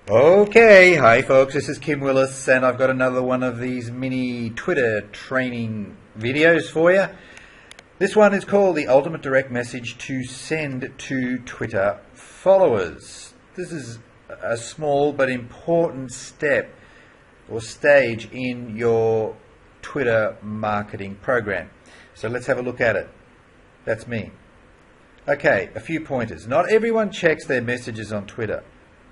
Okay, hi folks, this is Kim Willis and I've got another one of these mini Twitter training videos for you. This one is called the ultimate direct message to send to Twitter followers. This is a small but important step or stage in your Twitter marketing program. So let's have a look at it. That's me. Okay, a few pointers. Not everyone checks their messages on Twitter.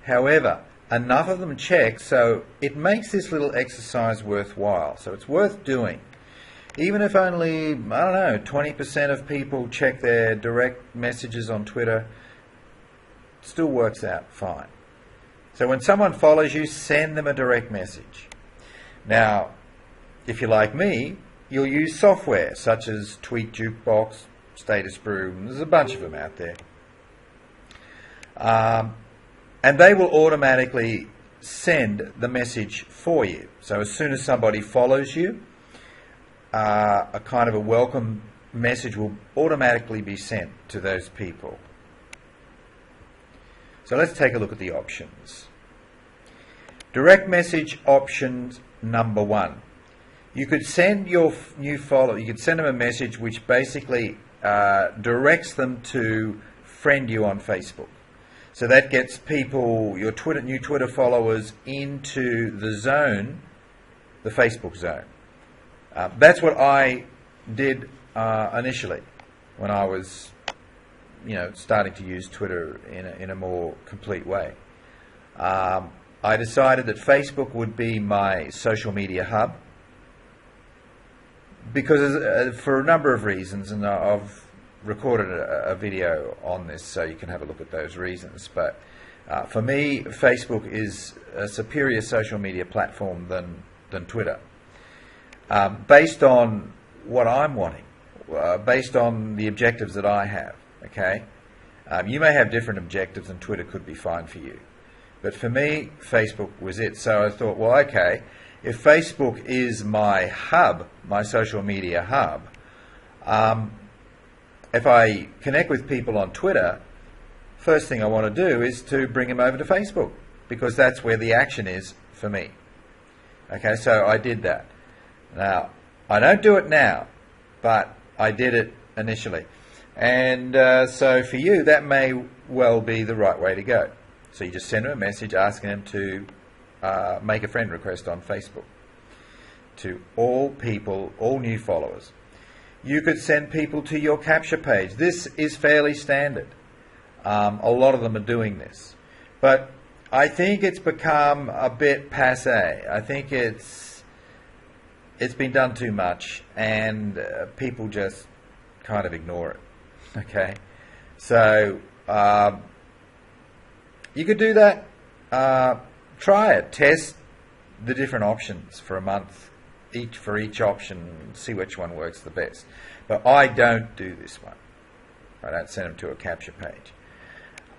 However, enough of them check so it makes this little exercise worthwhile. So it's worth doing. Even if only, I don't know, 20% of people check their direct messages on Twitter, it still works out fine. So when someone follows you, send them a direct message. Now, if you're like me, you'll use software such as Tweet Jukebox, Status Brew, there's a bunch of them out there. And they will automatically send the message for you. So as soon as somebody follows you, a kind of a welcome message will automatically be sent to those people. So let's take a look at the options. Direct message options number 1. You could send your new follower, you could send them a message which basically directs them to friend you on Facebook. So that gets people, your new Twitter followers, into the zone, the Facebook zone. That's what I did initially when I was, starting to use Twitter in a more complete way. I decided that Facebook would be my social media hub because for a number of reasons, and I've recorded a video on this so you can have a look at those reasons. But for me, Facebook is a superior social media platform than Twitter. Based on what I'm wanting, based on the objectives that I have, okay? You may have different objectives and Twitter could be fine for you. But for me, Facebook was it. So I thought, well, okay, if Facebook is my hub, my social media hub, if I connect with people on Twitter, first thing I want to do is to bring them over to Facebook because that's where the action is for me. Okay, so I did that. Now, I don't do it now, but I did it initially. And so for you, that may well be the right way to go. So you just send them a message asking them to make a friend request on Facebook to all people, all new followers. You could send people to your capture page. This is fairly standard. A lot of them are doing this. But I think it's become a bit passé. I think it's been done too much and people just kind of ignore it. Okay? So you could do that. Try it. Test the different options for a month. For each option, see which one works the best. But I don't do this one. I don't send them to a capture page.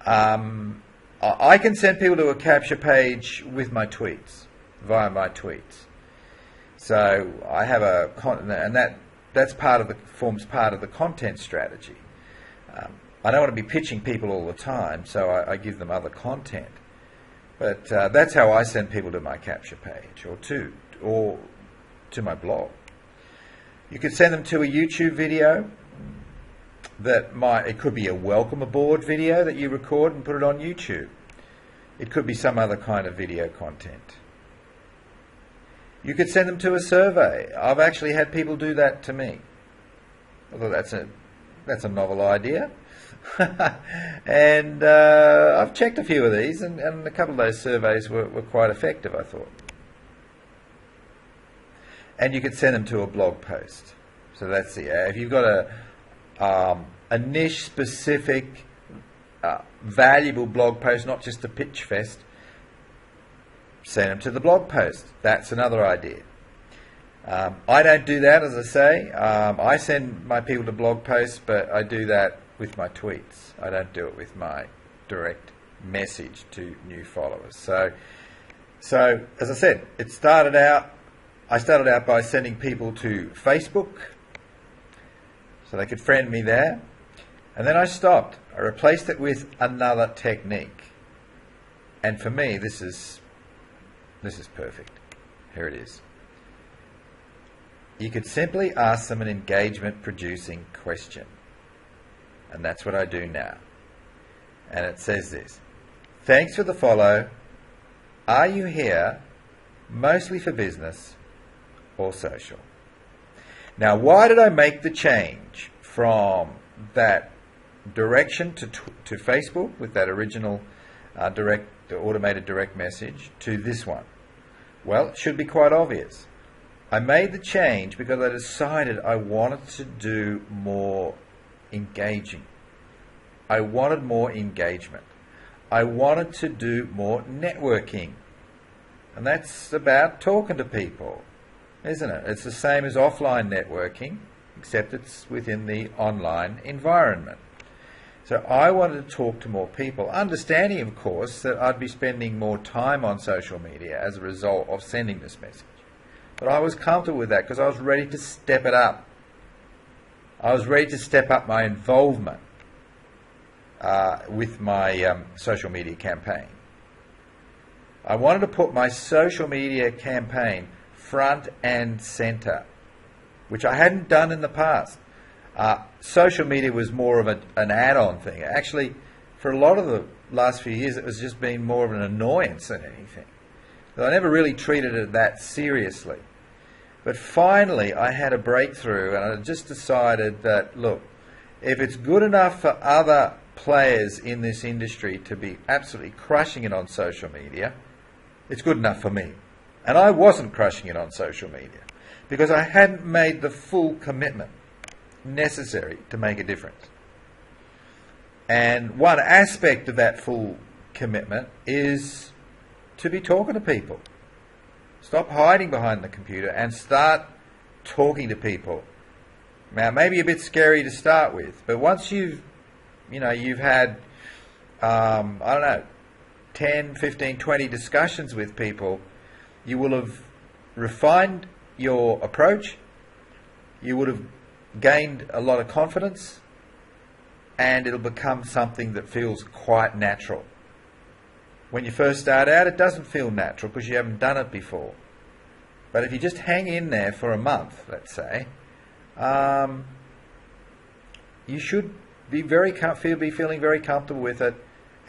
I can send people to a capture page with my tweets, via my tweets. So I have and that's forms part of the content strategy. I don't want to be pitching people all the time, so I give them other content. But that's how I send people to my capture page, or to my blog. You could send them to a YouTube video it could be a welcome aboard video that you record and put it on YouTube. It could be some other kind of video content. You could send them to a survey. I've actually had people do that to me. Although that's a novel idea. And I've checked a few of these and a couple of those surveys were quite effective, I thought. And you could send them to a blog post. So that's if you've got a niche specific valuable blog post, not just a pitch fest, send them to the blog post. That's another idea. I don't do that, as I say. I send my people to blog posts, but I do that with my tweets. I don't do it with my direct message to new followers. So as I said, I started out by sending people to Facebook so they could friend me there. And then I stopped. I replaced it with another technique. And for me, this is perfect. Here it is. You could simply ask them an engagement-producing question. And that's what I do now. And it says this: thanks for the follow. Are you here mostly for business or social? Now, why did I make the change from that direction to Facebook with that original automated direct message to this one? Well, it should be quite obvious. I made the change because I decided I wanted to do more engaging. I wanted more engagement. I wanted to do more networking. And that's about talking to people, isn't it? It's the same as offline networking, except it's within the online environment. So I wanted to talk to more people, understanding, of course, that I'd be spending more time on social media as a result of sending this message. But I was comfortable with that because I was ready to step it up. I was ready to step up my involvement with my social media campaign. I wanted to put my social media campaign front and center, which I hadn't done in the past. Social media was more of an add-on thing. Actually, for a lot of the last few years, it was just been more of an annoyance than anything. I never really treated it that seriously. But finally, I had a breakthrough, and I just decided that, look, if it's good enough for other players in this industry to be absolutely crushing it on social media, it's good enough for me. And I wasn't crushing it on social media because I hadn't made the full commitment necessary to make a difference. And one aspect of that full commitment is to be talking to people. Stop hiding behind the computer and start talking to people. Now, maybe a bit scary to start with, but once you've had, 10, 15, 20 discussions with people, you will have refined your approach, you would have gained a lot of confidence, and it'll become something that feels quite natural. When you first start out, it doesn't feel natural because you haven't done it before. But if you just hang in there for a month, let's say, you should be feeling very comfortable with it,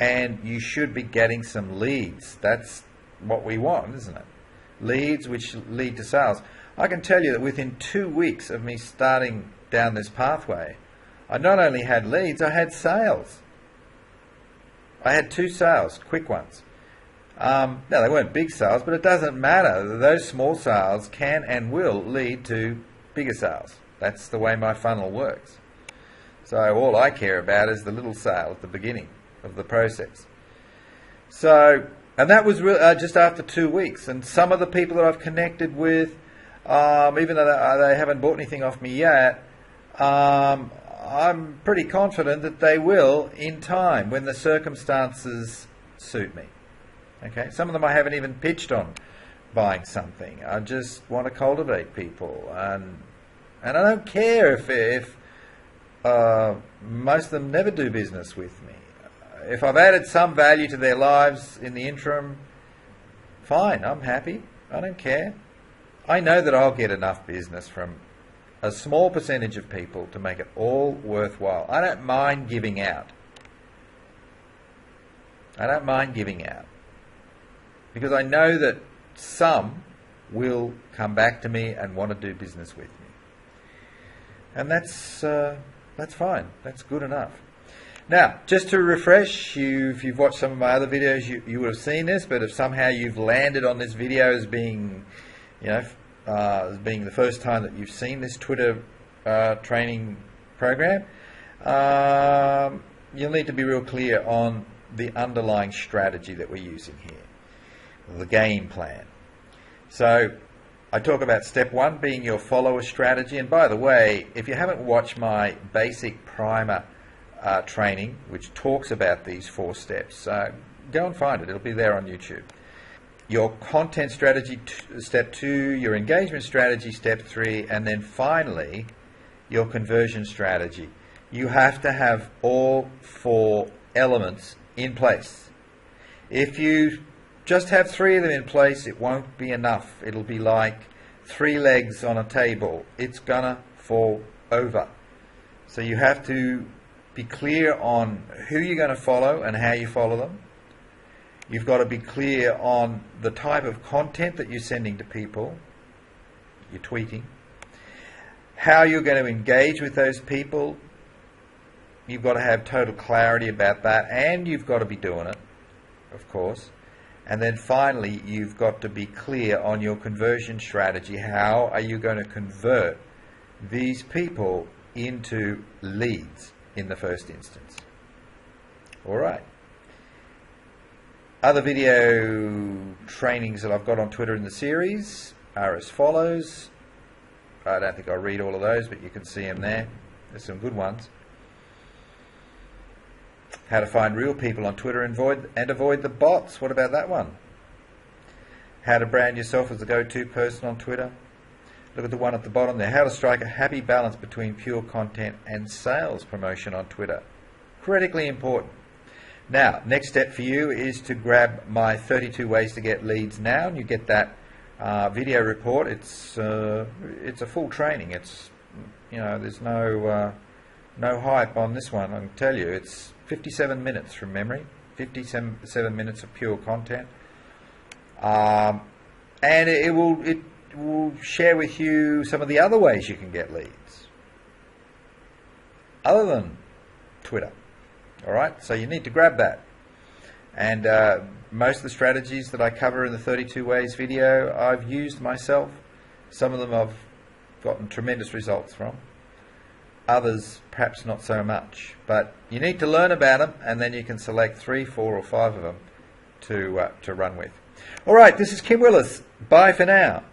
and you should be getting some leads. That's what we want, isn't it? Leads which lead to sales. I can tell you that within 2 weeks of me starting down this pathway, I not only had leads, I had sales. I had 2 sales, quick ones. Now, they weren't big sales, but it doesn't matter. Those small sales can and will lead to bigger sales. That's the way my funnel works. So all I care about is the little sale at the beginning of the process. So, and that was just after 2 weeks. And some of the people that I've connected with, even though they haven't bought anything off me yet, I'm pretty confident that they will in time when the circumstances suit me. Okay, some of them I haven't even pitched on buying something. I just want to cultivate people, and I don't care if most of them never do business with me. If I've added some value to their lives in the interim, fine, I'm happy. I don't care. I know that I'll get enough business from a small percentage of people to make it all worthwhile. I don't mind giving out. I don't mind giving out. Because I know that some will come back to me and want to do business with me. And that's fine. That's good enough. Now, just to refresh, if you've watched some of my other videos, you would have seen this, but if somehow you've landed on this video as being, as being the first time that you've seen this Twitter training program, you'll need to be real clear on the underlying strategy that we're using here, the game plan. So I talk about step 1 being your follower strategy. And by the way, if you haven't watched my basic primer training, which talks about these 4 steps, go and find it. It'll be there on YouTube. Your content strategy, step 2, your engagement strategy, step 3, and then finally, your conversion strategy. You have to have all 4 elements in place. If you just have 3 of them in place, it won't be enough. It'll be like 3 legs on a table. It's gonna fall over. So you have to be clear on who you're going to follow and how you follow them. You've got to be clear on the type of content that you're sending to people, you're tweeting, how you're going to engage with those people. You've got to have total clarity about that, and you've got to be doing it, of course. And then finally, you've got to be clear on your conversion strategy. How are you going to convert these people into leads in the first instance? All right. Other video trainings that I've got on Twitter in the series are as follows. I don't think I'll read all of those, but you can see them there. There's some good ones. How to find real people on Twitter and avoid the bots. What about that one? How to brand yourself as the go-to person on Twitter. Look at the one at the bottom there. How to strike a happy balance between pure content and sales promotion on Twitter. Critically important. Now, next step for you is to grab my 32 ways to get leads now, and you get that video report. It's a full training. It's, you know, there's no hype on this one. I can tell you, it's 57 minutes from memory, 57 minutes of pure content, and it will share with you some of the other ways you can get leads other than Twitter. All right, so you need to grab that. And most of the strategies that I cover in the 32 Ways video, I've used myself. Some of them I've gotten tremendous results from. Others, perhaps not so much. But you need to learn about them, and then you can select 3, 4, or 5 of them to run with. All right, this is Kim Willis. Bye for now.